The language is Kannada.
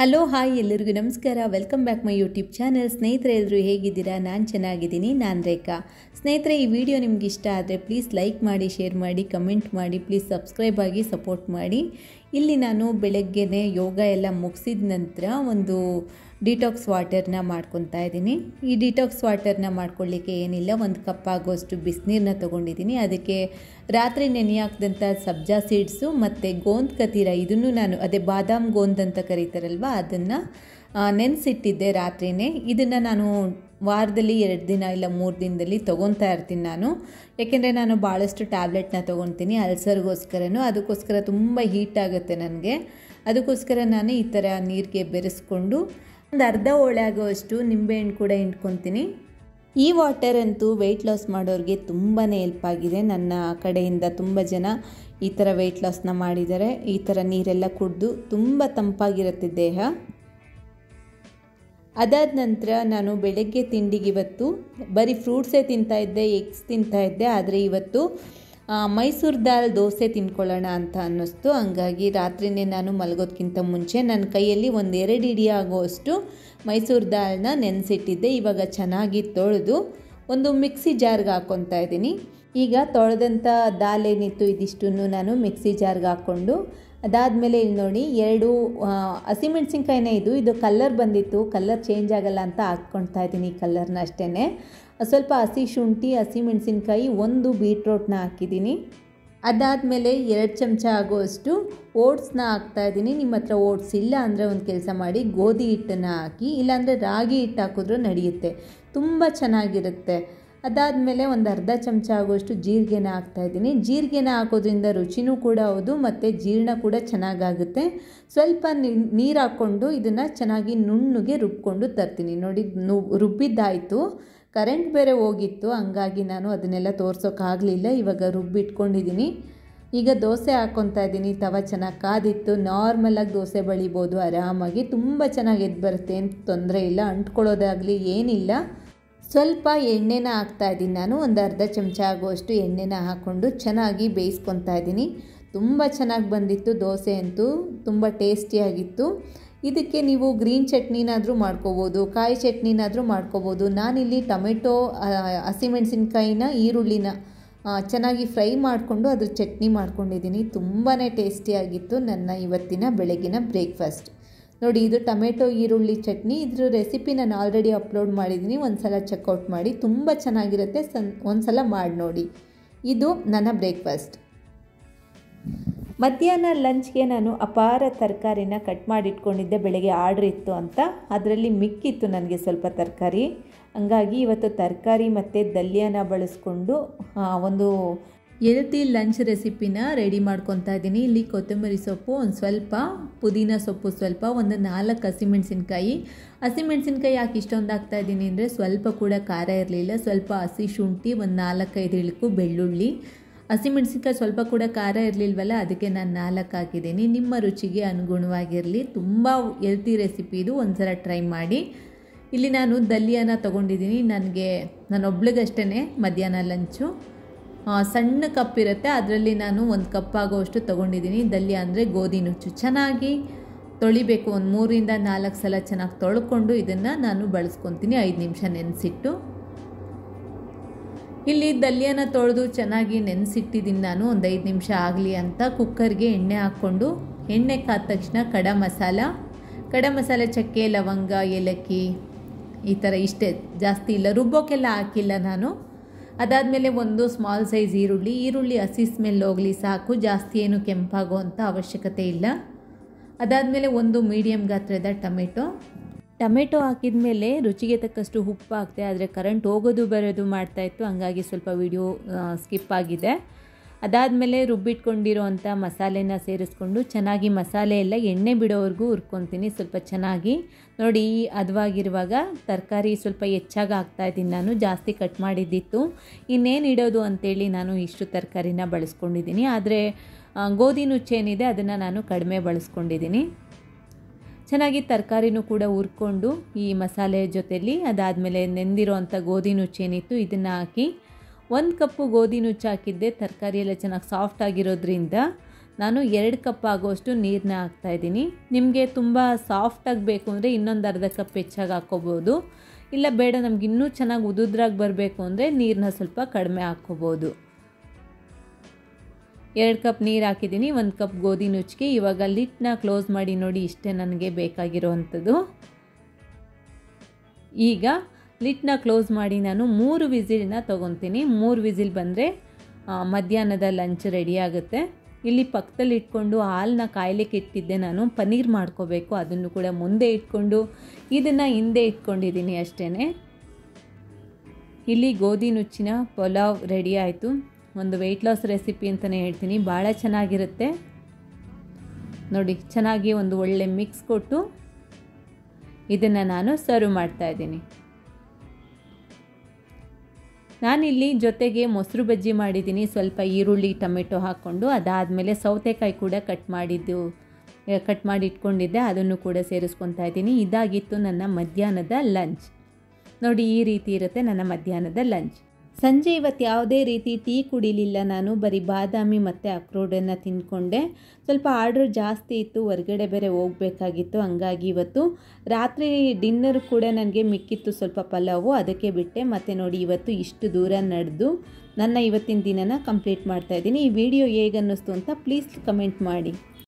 ಹಲೋ ಹಾಯ್ ಎಲ್ಲರಿಗೂ ನಮಸ್ಕಾರ. Welcome back my YouTube channel. ಸ್ನೇಹಿತರೆ ಎಲ್ಲರೂ ಹೇಗಿದ್ದೀರಾ? ನಾನು ಚೆನ್ನಾಗಿದ್ದೀನಿ. ನಾನು ರೇಖಾ. ಸ್ನೇಹಿತರೆ, ಈ ವಿಡಿಯೋ ನಿಮ್ಗೆ ಇಷ್ಟ ಆದರೆ ಪ್ಲೀಸ್ ಲೈಕ್ ಮಾಡಿ, ಶೇರ್ ಮಾಡಿ, ಕಮೆಂಟ್ ಮಾಡಿ, ಪ್ಲೀಸ್ ಸಬ್ಸ್ಕ್ರೈಬ್ ಆಗಿ ಸಪೋರ್ಟ್ ಮಾಡಿ. ಇಲ್ಲಿ ನಾನು ಬೆಳಗ್ಗೆನೇ ಯೋಗ ಎಲ್ಲ ಮುಗಿಸಿದ ನಂತರ ಒಂದು ಡಿಟಾಕ್ಸ್ ವಾಟರ್ನ ಮಾಡ್ಕೊತಾ ಇದ್ದೀನಿ. ಈ ಡಿಟಾಕ್ಸ್ ವಾಟರ್ನ ಮಾಡ್ಕೊಳ್ಳಿಕ್ಕೆ ಏನಿಲ್ಲ, ಒಂದು ಕಪ್ ಆಗೋಷ್ಟು ಬಿಸಿನೀರನ್ನ ತೊಗೊಂಡಿದ್ದೀನಿ. ಅದಕ್ಕೆ ರಾತ್ರಿ ನೆನೆ ಹಾಕಿದಂಥ ಸಬ್ಜಾ ಸೀಡ್ಸು ಮತ್ತು ಗೋಂದ್ ಕತೀರ, ಇದನ್ನು ನಾನು ಅದೇ ಬಾದಾಮ್ ಗೋಂದ್ ಅಂತ ಕರೀತಾರಲ್ವ, ಅದನ್ನು ನೆನೆಸಿಟ್ಟಿದ್ದೆ ರಾತ್ರಿಯೇ. ಇದನ್ನು ನಾನು ವಾರದಲ್ಲಿ 2 ದಿನ ಇಲ್ಲ 3 ದಿನದಲ್ಲಿ ತೊಗೊತಾ ಇರ್ತೀನಿ ನಾನು. ಯಾಕೆಂದರೆ ನಾನು ಭಾಳಷ್ಟು ಟ್ಯಾಬ್ಲೆಟ್ನ ತೊಗೊತೀನಿ ಅಲ್ಸರ್ಗೋಸ್ಕರನೂ. ಅದಕ್ಕೋಸ್ಕರ ತುಂಬ ಹೀಟ್ ಆಗುತ್ತೆ ನನಗೆ. ಅದಕ್ಕೋಸ್ಕರ ನಾನು ಈ ಥರ ನೀರಿಗೆ ಬೆರೆಸ್ಕೊಂಡು ಒಂದು ಅರ್ಧ ಹೋಳೆ ಆಗೋಷ್ಟು ನಿಂಬೆಹಣ್ಣು ಕೂಡ ಹಿಂಡ್ಕೊತೀನಿ. ಈ ವಾಟರ್ ಅಂತೂ ವೆಯ್ಟ್ ಲಾಸ್ ಮಾಡೋರಿಗೆ ತುಂಬಾ ಹೆಲ್ಪ್ ಆಗಿದೆ. ನನ್ನ ಕಡೆಯಿಂದ ತುಂಬ ಜನ ಈ ಥರ ವೆಯ್ಟ್ ಲಾಸ್ನ ಮಾಡಿದ್ದಾರೆ. ಈ ಥರ ನೀರೆಲ್ಲ ಕುಡಿದು ತುಂಬ ತಂಪಾಗಿರುತ್ತೆ ದೇಹ. ಅದಾದ ನಂತರ ನಾನು ಬೆಳಗ್ಗೆ ತಿಂಡಿಗೆ ಇವತ್ತು ಬರೀ ಫ್ರೂಟ್ಸೇ ತಿಂತಾಯಿದ್ದೆ, ಎಗ್ಸ್ ತಿಂತಾಯಿದ್ದೆ. ಆದರೆ ಇವತ್ತು ಮೈಸೂರು ದಾಲ್ ದೋಸೆ ತಿನ್ಕೊಳ್ಳೋಣ ಅಂತ ಅನ್ನಿಸ್ತು. ಹಂಗಾಗಿ ರಾತ್ರಿಯೇ ನಾನು ಮಲಗೋದಕ್ಕಿಂತ ಮುಂಚೆ ನನ್ನ ಕೈಯಲ್ಲಿ 1-2 ಇಡಿ ಆಗೋಷ್ಟು ಮೈಸೂರು ದಾಲ್ನ ನೆನೆಸಿಟ್ಟಿದ್ದೆ. ಇವಾಗ ಚೆನ್ನಾಗಿ ತೊಳೆದು ಒಂದು ಮಿಕ್ಸಿ ಜಾರ್ಗೆ ಹಾಕ್ಕೊತಾ ಇದ್ದೀನಿ. ಈಗ ತೊಳೆದಂಥ ದಾಲ್ ಏನಿತ್ತು ಇದಿಷ್ಟನ್ನು ನಾನು ಮಿಕ್ಸಿ ಜಾರ್ಗೆ ಹಾಕ್ಕೊಂಡು, ಅದಾದಮೇಲೆ ಇಲ್ಲಿ ನೋಡಿ 2 ಹಸಿಮೆಣ್ಸಿನ್ಕಾಯಿನೇ ಇದು ಕಲ್ಲರ್ ಬಂದಿತ್ತು. ಕಲ್ಲರ್ ಚೇಂಜ್ ಆಗಲ್ಲ ಅಂತ ಹಾಕ್ಕೊಳ್ತಾ ಇದ್ದೀನಿ ಈ ಕಲ್ಲರ್ನ ಅಷ್ಟೇ. ಸ್ವಲ್ಪ ಹಸಿ ಶುಂಠಿ, ಹಸಿಮೆಣ್ಸಿನ್ಕಾಯಿ, 1 ಬೀಟ್ರೋಟ್ನ ಹಾಕಿದ್ದೀನಿ. ಅದಾದಮೇಲೆ 2 ಚಮಚ ಆಗೋಷ್ಟು ಓಟ್ಸ್ನ ಹಾಕ್ತಾಯಿದ್ದೀನಿ. ನಿಮ್ಮ ಹತ್ರ ಓಟ್ಸ್ ಇಲ್ಲ ಅಂದರೆ ಒಂದು ಕೆಲಸ ಮಾಡಿ, ಗೋಧಿ ಹಿಟ್ಟನ್ನು ಹಾಕಿ, ಇಲ್ಲಾಂದರೆ ರಾಗಿ ಹಿಟ್ಟು ಹಾಕಿದ್ರೂ ನಡೆಯುತ್ತೆ, ತುಂಬ ಚೆನ್ನಾಗಿರುತ್ತೆ. ಅದಾದಮೇಲೆ ಒಂದು ಅರ್ಧ ಚಮಚ ಆಗೋಷ್ಟು ಜೀರಿಗೆನ ಹಾಕ್ತಾಯಿದ್ದೀನಿ. ಜೀರಿಗೆನ ಹಾಕೋದ್ರಿಂದ ರುಚಿನೂ ಕೂಡ ಹೌದು ಮತ್ತು ಜೀರ್ಣ ಕೂಡ ಚೆನ್ನಾಗಾಗುತ್ತೆ. ಸ್ವಲ್ಪ ನೀರು ಹಾಕ್ಕೊಂಡು ಇದನ್ನು ಚೆನ್ನಾಗಿ ನುಣ್ಣಗೆ ರುಬ್ಕೊಂಡು ತರ್ತೀನಿ. ನೋಡಿ, ರುಬ್ಬಿದ್ದಾಯಿತು. ಕರೆಂಟ್ ಬೇರೆ ಹೋಗಿತ್ತು, ಹಂಗಾಗಿ ನಾನು ಅದನ್ನೆಲ್ಲ ತೋರ್ಸೋಕ್ಕಾಗಲಿಲ್ಲ. ಇವಾಗ ರುಬ್ಬಿಟ್ಕೊಂಡಿದ್ದೀನಿ. ಈಗ ದೋಸೆ ಹಾಕ್ಕೊತಾ ಇದ್ದೀನಿ. ತವ ಚೆನ್ನಾಗಿ ಕಾದಿತ್ತು. ನಾರ್ಮಲಾಗಿ ದೋಸೆ ಬಳಿಬೋದು ಆರಾಮಾಗಿ, ತುಂಬ ಚೆನ್ನಾಗಿ ಎದ್ದು ಬರುತ್ತೆ, ಏನು ತೊಂದರೆ ಇಲ್ಲ, ಅಂಟ್ಕೊಳ್ಳೋದಾಗಲಿ ಏನಿಲ್ಲ. ಸ್ವಲ್ಪ ಎಣ್ಣೆನ ಹಾಕ್ತಾಯಿದ್ದೀನಿ ನಾನು. ಒಂದು ಅರ್ಧ ಚಮಚ ಆಗುವಷ್ಟು ಎಣ್ಣೆನ ಹಾಕ್ಕೊಂಡು ಚೆನ್ನಾಗಿ ಬೇಯಿಸ್ಕೊತಾ ಇದ್ದೀನಿ. ತುಂಬ ಚೆನ್ನಾಗಿ ಬಂದಿತ್ತು ದೋಸೆ ಅಂತೂ, ತುಂಬ ಟೇಸ್ಟಿಯಾಗಿತ್ತು. ಇದಕ್ಕೆ ನೀವು ಗ್ರೀನ್ ಚಟ್ನಿನಾದರೂ ಮಾಡ್ಕೋಬೋದು, ಕಾಯಿ ಚಟ್ನಿನಾದರೂ ಮಾಡ್ಕೋಬೋದು. ನಾನಿಲ್ಲಿ ಟೊಮೆಟೊ, ಹಸಿಮೆಣಸಿನ್ಕಾಯಿನ, ಈರುಳ್ಳಿನ ಚೆನ್ನಾಗಿ ಫ್ರೈ ಮಾಡಿಕೊಂಡು ಅದ್ರ ಚಟ್ನಿ ಮಾಡ್ಕೊಂಡಿದ್ದೀನಿ. ತುಂಬಾ ಟೇಸ್ಟಿಯಾಗಿತ್ತು ನನ್ನ ಇವತ್ತಿನ ಬೆಳಗಿನ ಬ್ರೇಕ್ಫಾಸ್ಟ್. ನೋಡಿ, ಇದು ಟೊಮೆಟೊ ಈರುಳ್ಳಿ ಚಟ್ನಿ. ಇದ್ರ ರೆಸಿಪಿ ನಾನು ಆಲ್ರೆಡಿ ಅಪ್ಲೋಡ್ ಮಾಡಿದ್ದೀನಿ, ಒಂದು ಸಲ ಚೆಕ್ಔಟ್ ಮಾಡಿ, ತುಂಬ ಚೆನ್ನಾಗಿರುತ್ತೆ. ಒಂದು ಸಲ ಮಾಡಿ ನೋಡಿ. ಇದು ನನ್ನ ಬ್ರೇಕ್ಫಾಸ್ಟ್. ಮಧ್ಯಾಹ್ನ ಲಂಚ್ಗೆ ನಾನು ಅಪಾರ ತರಕಾರಿನ ಕಟ್ ಮಾಡಿಟ್ಕೊಂಡಿದ್ದೆ. ಬೆಳಗ್ಗೆ ಆರ್ಡ್ರ್ ಇತ್ತು ಅಂತ, ಅದರಲ್ಲಿ ಮಿಕ್ಕಿತ್ತು ನನಗೆ ಸ್ವಲ್ಪ ತರಕಾರಿ. ಹಂಗಾಗಿ ಇವತ್ತು ತರಕಾರಿ ಮತ್ತು ದಲಿಯಾನ ಬಳಸ್ಕೊಂಡು ಒಂದು ಹೆಲ್ತಿ ಲಂಚ್ ರೆಸಿಪಿನ ರೆಡಿ ಮಾಡ್ಕೊತಾ ಇದ್ದೀನಿ. ಇಲ್ಲಿ ಕೊತ್ತಂಬರಿ ಸೊಪ್ಪು, ಒಂದು ಸ್ವಲ್ಪ ಪುದೀನ ಸೊಪ್ಪು, ಸ್ವಲ್ಪ ಒಂದು 4 ಹಸಿಮೆಣ್ಸಿನ್ಕಾಯಿ. ಹಸಿಮೆಣ್ಸಿನ್ಕಾಯಿ ಯಾಕೆ ಇಷ್ಟೊಂದು ಹಾಕ್ತಾಯಿದ್ದೀನಿ ಅಂದರೆ ಸ್ವಲ್ಪ ಕೂಡ ಖಾರ ಇರಲಿಲ್ಲ. ಸ್ವಲ್ಪ ಹಸಿ ಶುಂಠಿ, ಒಂದು 4-5 ಇಳುಕು ಬೆಳ್ಳುಳ್ಳಿ. ಹಸಿಮೆಣ್ಸಿನ್ಕಾಯಿ ಸ್ವಲ್ಪ ಕೂಡ ಖಾರ ಇರಲಿಲ್ವಲ್ಲ, ಅದಕ್ಕೆ ನಾನು 4 ಹಾಕಿದ್ದೀನಿ. ನಿಮ್ಮ ರುಚಿಗೆ ಅನುಗುಣವಾಗಿರಲಿ. ತುಂಬ ಹೆಲ್ತಿ ರೆಸಿಪಿ ಇದು, ಒಂದು ಸಲ ಟ್ರೈ ಮಾಡಿ. ಇಲ್ಲಿ ನಾನು ದಲಿಯಾನ ತೊಗೊಂಡಿದ್ದೀನಿ. ನನ್ನೊಬ್ಳಿಗಷ್ಟೇ ಮಧ್ಯಾಹ್ನ ಲಂಚು. ಸಣ್ಣ ಕಪ್ ಇರುತ್ತೆ, ಅದರಲ್ಲಿ ನಾನು 1 ಕಪ್ ಆಗೋಷ್ಟು ತೊಗೊಂಡಿದ್ದೀನಿ. ದಲಿಯಾ ಅಂದರೆ ಗೋಧಿ ನುಚ್ಚು. ಚೆನ್ನಾಗಿ ತೊಳಿಬೇಕು, ಒಂದು 3-4 ಸಲ ಚೆನ್ನಾಗಿ ತೊಳ್ಕೊಂಡು ಇದನ್ನು ನಾನು ಬಳಸ್ಕೊತೀನಿ 5 ನಿಮಿಷ ನೆನೆಸಿಟ್ಟು. ಇಲ್ಲಿ ದಲಿಯಾನ ತೊಳೆದು ಚೆನ್ನಾಗಿ ನೆನೆಸಿಟ್ಟಿದ್ದೀನಿ ನಾನು, ಒಂದು 5 ನಿಮಿಷ ಆಗಲಿ ಅಂತ. ಕುಕ್ಕರ್ಗೆ ಎಣ್ಣೆ ಹಾಕ್ಕೊಂಡು, ಎಣ್ಣೆ ಕಾದ ತಕ್ಷಣ ಕಡ ಮಸಾಲೆ, ಚಕ್ಕೆ, ಲವಂಗ, ಏಲಕ್ಕಿ, ಈ ಥರ ಇಷ್ಟೇ, ಜಾಸ್ತಿ ಇಲ್ಲ, ರುಬ್ಬೋಕ್ಕೆಲ್ಲ ಹಾಕಿಲ್ಲ ನಾನು. ಅದಾದಮೇಲೆ ಒಂದು ಸ್ಮಾಲ್ ಸೈಜ್ ಈರುಳ್ಳಿ ಹಸಿ ಸ್ಮೆಲ್ ಹೋಗಲಿ ಸಾಕು, ಜಾಸ್ತಿ ಏನು ಕೆಂಪಾಗೋ ಅಂಥ ಅವಶ್ಯಕತೆ ಇಲ್ಲ. ಅದಾದಮೇಲೆ ಒಂದು ಮೀಡಿಯಮ್ ಗಾತ್ರದ ಟೊಮೆಟೊ ಹಾಕಿದ ಮೇಲೆ ರುಚಿಗೆ ತಕ್ಕಷ್ಟು ಉಪ್ಪು ಹಾಕ್ತೆ. ಆದರೆ ಕರೆಂಟ್ ಹೋಗೋದು ಬರೋದು ಮಾಡ್ತಾಯಿತ್ತು, ಹಂಗಾಗಿ ಸ್ವಲ್ಪ ವಿಡಿಯೋ ಸ್ಕಿಪ್ ಆಗಿದೆ. ಅದಾದಮೇಲೆ ರುಬ್ಬಿಟ್ಕೊಂಡಿರೋ ಅಂಥ ಮಸಾಲೆನ ಸೇರಿಸ್ಕೊಂಡು ಚೆನ್ನಾಗಿ ಮಸಾಲೆ ಎಲ್ಲ ಎಣ್ಣೆ ಬಿಡೋವರೆಗೂ ಹುರ್ಕೊತೀನಿ ಸ್ವಲ್ಪ ಚೆನ್ನಾಗಿ. ನೋಡಿ, ಹದವಾಗಿರುವಾಗ ತರಕಾರಿ ಸ್ವಲ್ಪ ಹೆಚ್ಚಾಗಿ ಹಾಕ್ತಾಯಿದ್ದೀನಿ ನಾನು, ಜಾಸ್ತಿ ಕಟ್ ಮಾಡಿದ್ದಿತ್ತು. ಇನ್ನೇನು ಇಡೋದು ಅಂತೇಳಿ ನಾನು ಇಷ್ಟು ತರಕಾರಿನ ಬಳಸ್ಕೊಂಡಿದ್ದೀನಿ. ಆದರೆ ಗೋಧಿ ನುಚ್ಚೇನಿದೆ ಅದನ್ನು ನಾನು ಕಡಿಮೆ ಬಳಸ್ಕೊಂಡಿದ್ದೀನಿ. ಚೆನ್ನಾಗಿ ತರಕಾರಿನೂ ಕೂಡ ಹುರ್ಕೊಂಡು ಈ ಮಸಾಲೆ ಜೊತೆಲಿ, ಅದಾದಮೇಲೆ ನೆಂದಿರೋ ಅಂಥ ಗೋಧಿ ನುಚ್ಚೇನಿತ್ತು ಇದನ್ನು ಹಾಕಿ 1 ಕಪ್ಪು ಗೋಧಿ ನುಚ್ಚು ಹಾಕಿದ್ದೆ. ತರಕಾರಿ ಎಲ್ಲ ಚೆನ್ನಾಗಿ ಸಾಫ್ಟ್ ಆಗಿರೋದ್ರಿಂದ ನಾನು 2 ಕಪ್ ಆಗೋಷ್ಟು ನೀರನ್ನ ಹಾಕ್ತಾಯಿದ್ದೀನಿ. ನಿಮಗೆ ತುಂಬ ಸಾಫ್ಟಾಗಿ ಬೇಕು ಅಂದರೆ ಇನ್ನೊಂದು ಅರ್ಧ ಕಪ್ ಹೆಚ್ಚಾಗಿ ಹಾಕ್ಕೋಬೋದು. ಇಲ್ಲ ಬೇಡ ನಮ್ಗೆ ಇನ್ನೂ ಚೆನ್ನಾಗಿ ಉದುದ್ರಾಗಿ ಬರಬೇಕು ಅಂದರೆ ನೀರನ್ನ ಸ್ವಲ್ಪ ಕಡಿಮೆ ಹಾಕ್ಕೋಬೋದು. 2 ಕಪ್ ನೀರು ಹಾಕಿದ್ದೀನಿ, 1 ಕಪ್ ಗೋಧಿ ನುಚ್ಚಿಗೆ. ಇವಾಗ ಲಿಡ್ನ ಕ್ಲೋಸ್ ಮಾಡಿ ನೋಡಿ, ಇಷ್ಟೇ ನನಗೆ ಬೇಕಾಗಿರೋವಂಥದ್ದು. ಈಗ ಲಿಡ್ನ ಕ್ಲೋಸ್ ಮಾಡಿ ನಾನು 3 ವಿಸಿಲ್ನ ತೊಗೊತೀನಿ. 3 ವಿಸಿಲ್ ಬಂದರೆ ಮಧ್ಯಾಹ್ನದ ಲಂಚ್ ರೆಡಿ ಆಗುತ್ತೆ. ಇಲ್ಲಿ ಪಕ್ಕದಲ್ಲಿ ಇಟ್ಕೊಂಡು ಹಾಲನ್ನ ಕಾಯ್ಲಿಕ್ಕೆ ಇಟ್ಟಿದ್ದೆ ನಾನು. ಪನ್ನೀರ್ ಮಾಡ್ಕೋಬೇಕು, ಅದನ್ನು ಕೂಡ ಮುಂದೆ ಇಟ್ಕೊಂಡು ಇದನ್ನು ಹಿಂದೆ ಇಟ್ಕೊಂಡಿದ್ದೀನಿ ಅಷ್ಟೇ. ಇಲ್ಲಿ ಗೋಧಿ ನುಚ್ಚಿನ ಪಲಾವ್ ರೆಡಿ ಆಯಿತು. ಒಂದು ವೆಯ್ಟ್ ಲಾಸ್ ರೆಸಿಪಿ ಅಂತಲೇ ಹೇಳ್ತೀನಿ, ಭಾಳ ಚೆನ್ನಾಗಿರುತ್ತೆ ನೋಡಿ. ಚೆನ್ನಾಗಿ ಒಂದು ಒಳ್ಳೆ ಮಿಕ್ಸ್ ಕೊಟ್ಟು ಇದನ್ನು ನಾನು ಸರ್ವ್ ಮಾಡ್ತಾಯಿದ್ದೀನಿ. ನಾನಿಲ್ಲಿ ಜೊತೆಗೆ ಮೊಸರು ಬಜ್ಜಿ ಮಾಡಿದ್ದೀನಿ, ಸ್ವಲ್ಪ ಈರುಳ್ಳಿ ಟೊಮೆಟೊ ಹಾಕ್ಕೊಂಡು. ಅದಾದಮೇಲೆ ಸೌತೆಕಾಯಿ ಕೂಡ ಕಟ್ ಮಾಡಿ ಇಟ್ಕೊಂಡಿದ್ದೆ, ಅದನ್ನು ಕೂಡ ಸೇರಿಸ್ಕೊತಾ ಇದ್ದೀನಿ. ಇದಾಗಿತ್ತು ನನ್ನ ಮಧ್ಯಾಹ್ನದ ಲಂಚ್. ನೋಡಿ, ಈ ರೀತಿ ಇರುತ್ತೆ ನನ್ನ ಮಧ್ಯಾಹ್ನದ ಲಂಚ್. ಸಂಜೆ ಇವತ್ತು ಯಾವುದೇ ರೀತಿ ಟೀ ಕುಡಿಲಿಲ್ಲ ನಾನು, ಬರೀ ಬಾದಾಮಿ ಮತ್ತು ಅಕ್ರೋಡನ್ನು ತಿಂದ್ಕೊಂಡೆ. ಸ್ವಲ್ಪ ಆರ್ಡ್ರ್ ಜಾಸ್ತಿ ಇತ್ತು, ಹೊರಗಡೆ ಬೇರೆ ಹೋಗಬೇಕಾಗಿತ್ತು. ಹಂಗಾಗಿ ಇವತ್ತು ರಾತ್ರಿ ಡಿನ್ನರ್ ಕೂಡ ನನಗೆ ಮಿಕ್ಕಿತ್ತು ಸ್ವಲ್ಪ ಪಲಾವು, ಅದಕ್ಕೆ ಬಿಟ್ಟೆ. ಮತ್ತು ನೋಡಿ, ಇವತ್ತು ಇಷ್ಟು ದೂರ ನಡೆದು ನನ್ನ ಇವತ್ತಿನ ದಿನನ ಕಂಪ್ಲೀಟ್ ಮಾಡ್ತಾಯಿದ್ದೀನಿ. ಈ ವಿಡಿಯೋ ಹೇಗೆ ಅನ್ನಿಸ್ತು ಅಂತ ಪ್ಲೀಸ್ ಕಮೆಂಟ್ ಮಾಡಿ.